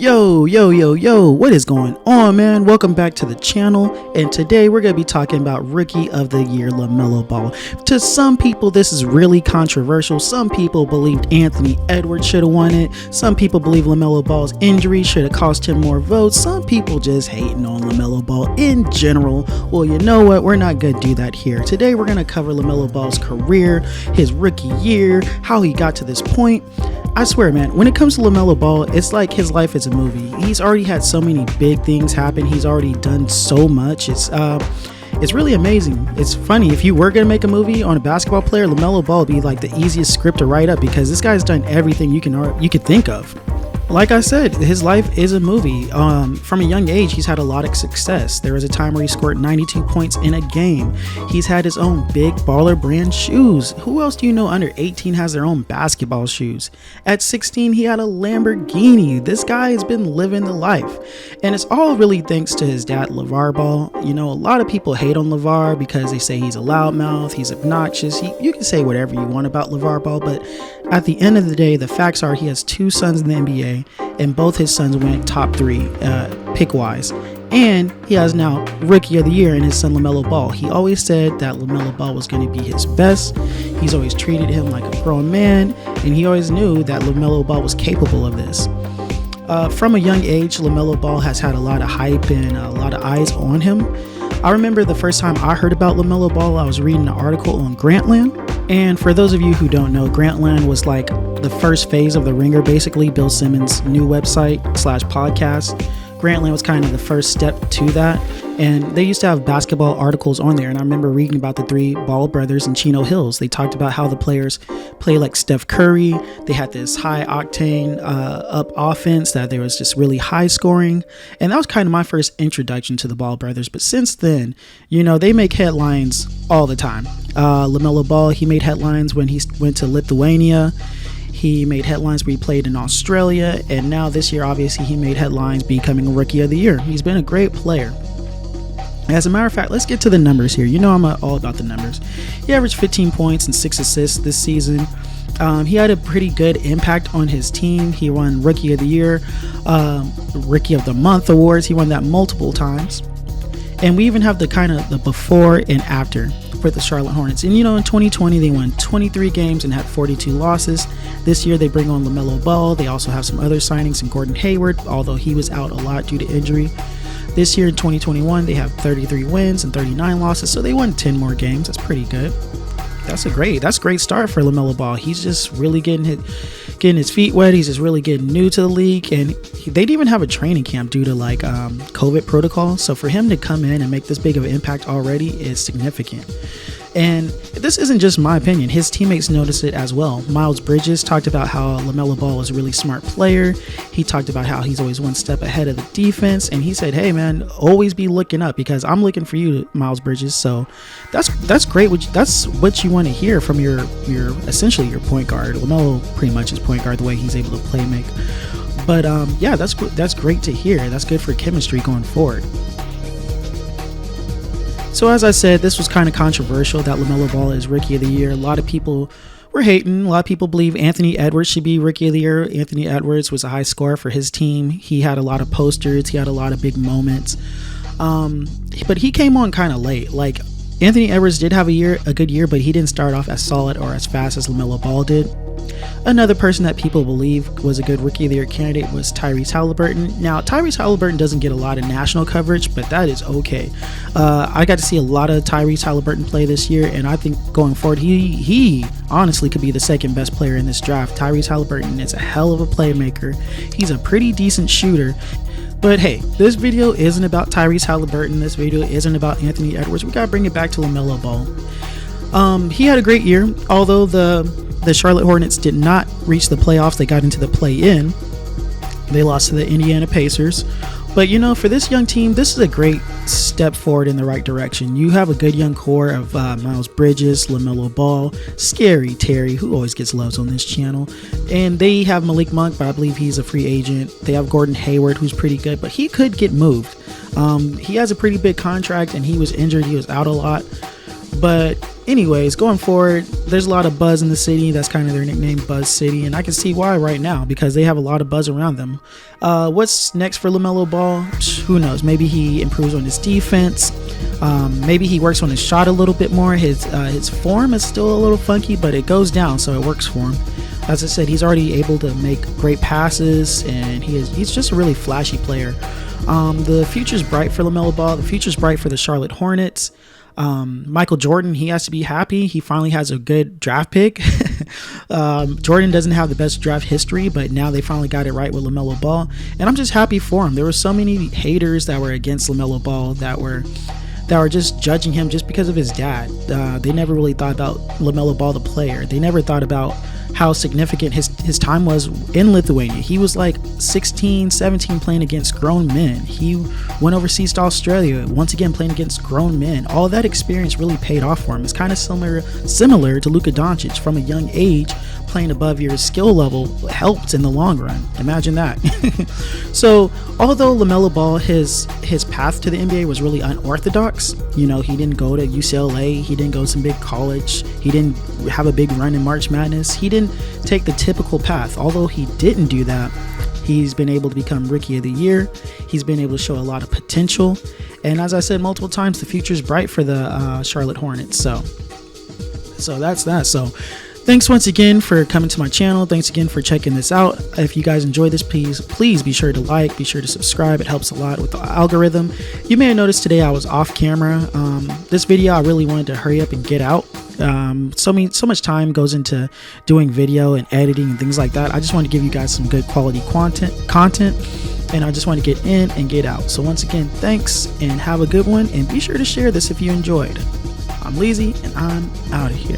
Yo, what is going on, man? Welcome back to the channel, and today we're going to be talking about Rookie of the Year Lamelo Ball. To some people, this is really controversial. Some people believed Anthony Edwards should have won it. Some people believe Lamelo Ball's injury should have cost him more votes. Some people just hating on Lamelo Ball in general. Well, you know what? We're not going to do that here. Today, we're going to cover Lamelo Ball's career, his rookie year, how he got to this point. I swear, man, when it comes to Lamelo Ball, it's like his life is a movie. He's already had so many big things happen. He's already done so much. It's really amazing. It's funny, if you were going to make a movie on a basketball player, Lamelo Ball would be like the easiest script to write up because this guy's done everything you could think of. Like I said, his life is a movie. From a young age, he's had a lot of success. There was a time where he scored 92 points in a game. He's had his own big baller brand shoes. Who else do you know under 18 has their own basketball shoes? At 16, he had a Lamborghini. This guy has been living the life. And it's all really thanks to his dad, LeVar Ball. You know, a lot of people hate on LeVar because they say he's a loudmouth, he's obnoxious. You can say whatever you want about LeVar Ball, but at the end of the day, the facts are he has two sons in the NBA. And both his sons went top 3 pick wise, and he has now Rookie of the Year in his son Lamelo Ball. He always said that Lamelo Ball was going to be his best. He's always treated him like a grown man, and he always knew that Lamelo Ball was capable of this. From a young age, Lamelo Ball has had a lot of hype and a lot of eyes on him. I remember the first time I heard about Lamelo Ball, I was reading an article on Grantland. And for those of you who don't know, Grantland was like the first phase of The Ringer, basically Bill Simmons' new website / podcast. Grantland was kind of the first step to that. And they used to have basketball articles on there. And I remember reading about the 3 Ball brothers and Chino Hills. They talked about how the players play like Steph Curry. They had this high octane up offense that there was just really high scoring. And that was kind of my first introduction to the Ball brothers. But since then, you know, they make headlines all the time. Lamelo Ball, he made headlines when he went to Lithuania. He made headlines where he played in Australia. And now this year, obviously, he made headlines becoming a Rookie of the Year. He's been a great player. As a matter of fact, let's get to the numbers here. You know I'm all about the numbers. He averaged 15 points and 6 assists this season. He had a pretty good impact on his team. He won Rookie of the Year, Rookie of the Month awards. He won that multiple times. And we even have the kind of the before and after for the Charlotte Hornets. And you know, in 2020, they won 23 games and had 42 losses. This year, they bring on Lamelo Ball. They also have some other signings in Gordon Hayward, although he was out a lot due to injury. This year in 2021, they have 33 wins and 39 losses, so they won 10 more games. That's pretty good. That's a great start for Lamelo Ball. He's just really getting his feet wet. He's just really getting new to the league, and they didn't even have a training camp due to like COVID protocol. So for him to come in and make this big of an impact already is significant. And this isn't just my opinion. His teammates noticed it as well. Miles Bridges talked about how Lamelo Ball is a really smart player. He talked about how he's always one step ahead of the defense. And he said, hey, man, always be looking up because I'm looking for you, Miles Bridges. So that's great. That's what you want to hear from your essentially your point guard. Lamelo pretty much is point guard the way he's able to play make. But yeah, that's great to hear. That's good for chemistry going forward. So as I said, this was kind of controversial that Lamelo Ball is Rookie of the Year. A lot of people were hating. A lot of people believe Anthony Edwards should be Rookie of the Year. Anthony Edwards was a high scorer for his team. He had a lot of posters. He had a lot of big moments. But he came on kind of late. Like Anthony Edwards did have a good year, but he didn't start off as solid or as fast as Lamelo Ball did. Another person that people believe was a good Rookie of the Year candidate was Tyrese Halliburton. Now, Tyrese Halliburton doesn't get a lot of national coverage, but that is okay. I got to see a lot of Tyrese Halliburton play this year, and I think going forward, he honestly could be the second best player in this draft. Tyrese Halliburton is a hell of a playmaker. He's a pretty decent shooter. But hey, this video isn't about Tyrese Halliburton. This video isn't about Anthony Edwards. We got to bring it back to Lamelo Ball. He had a great year, although the Charlotte Hornets did not reach the playoffs. They got into the play-in. They lost to the Indiana Pacers. But, you know, for this young team, this is a great step forward in the right direction. You have a good young core of Miles Bridges, Lamelo Ball, Scary Terry, who always gets loves on this channel. And they have Malik Monk, but I believe he's a free agent. They have Gordon Hayward, who's pretty good, but he could get moved. He has a pretty big contract, and he was injured. He was out a lot. But anyways, going forward, there's a lot of buzz in the city. That's kind of their nickname, Buzz City, and I can see why right now, because they have a lot of buzz around them. What's next for LaMelo Ball? Who knows? Maybe he improves on his defense. Maybe he works on his shot a little bit more. His form is still a little funky, but it goes down, so it works for him. As I said, he's already able to make great passes, and he's just a really flashy player. The future's bright for LaMelo Ball. The future's bright for the Charlotte Hornets. Michael Jordan, he has to be happy. He finally has a good draft pick. Jordan doesn't have the best draft history, but now they finally got it right with LaMelo Ball, and I'm just happy for him. There were so many haters that were against LaMelo Ball that were just judging him just because of his dad. They never really thought about LaMelo Ball the player. They never thought about how significant his time was in Lithuania. He was like 16, 17 playing against grown men. He went overseas to Australia, once again playing against grown men. All that experience really paid off for him. It's kind of similar to Luka Doncic. From a young age, playing above your skill level helps in the long run. Imagine that. So although LaMelo Ball, his path to the NBA was really unorthodox, he didn't go to UCLA, he didn't go to some big college, he didn't have a big run in March Madness, he didn't take the typical path. Although he didn't do that, he's been able to become Rookie of the Year. He's been able to show a lot of potential, and as I said multiple times, the future's bright for the Charlotte Hornets. So that's that. So thanks once again for coming to my channel. Thanks again for checking this out. If you guys enjoy this, please be sure to like, be sure to subscribe. It helps a lot with the algorithm. You may have noticed today I was off camera. This video I really wanted to hurry up and get out. So much time goes into doing video and editing and things like that. I just want to give you guys some good quality content, and I just want to get in and get out. So once again, thanks and have a good one, and be sure to share this if you enjoyed. I'm Leezy, and I'm out of here.